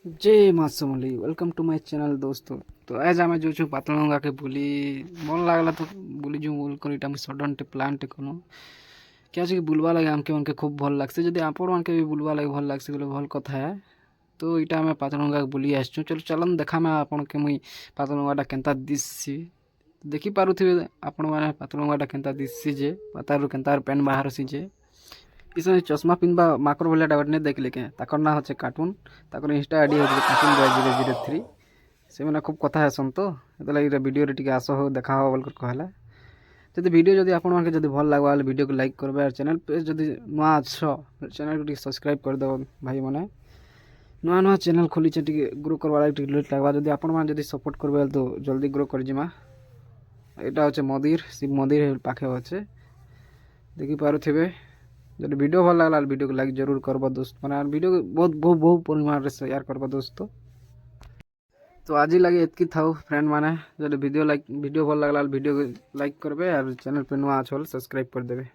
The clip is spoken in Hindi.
जय माँ समली वेलकम टू माय चैनल दोस्तों। तो आज आम जो पातलगंगा के बुली मन लगला तो बुली जो बोल कर इटा सडन टे प्लान टे कनु क्या कि बुलवा लगे आमके मन के खूब भल लागसे जदि आपण मन के भी बुलवा लगे भल लागसे बोले भल कथा है। तो इटा आम पातलगंगा के बुली आसछु चलो चलन देखा मैं आपण के मुई पातलगंगाटा केनता दिससी देखि पारुथिबे आपण माने पातलगंगाटा केनता दिससी जे पतारु केनता पेन बाहर सी जे इसमें चश्मा पिनबा माकर भलिया डावर ने देख लेके ताकर ना होचे कार्टून ताकर इंस्टा आईडी होचे कार्टून बॉय 003 से मैंने खूब कथा हेसन तो एतला इरा वीडियो रे टिके आसो हो देखा हो बोल कर कहला जदि वीडियो जदि आपण मानके जदि भल लागबा वीडियो को लाइक करबे और चैनल पे जदि नुआ छ चैनल को टिके सब्सक्राइब कर दो भाई माने नुआ नुआ चैनल खोली छ टिके ग्रो करबा लाइक टिके लेट लागबा जदि आपण मान जदि सपोर्ट करबे तो जल्दी ग्रो कर जिमा। एटा होचे मंदिर शिव मंदिर पाखे होचे देखि पारुथिबे जब वीडियो भल लगा वीडियो को लाइक जरूर करबा दोस्त माने वीडियो को बहुत बहुत बहुत परिमाण रे शेयर करबा दोस्तों। तो आज ही लगे इतकी थाउ फ्रेंड माने जब वीडियो भल लगला वीडियो को लाइक करबे और चैनल पे नुआ छल सब्सक्राइब कर देबे।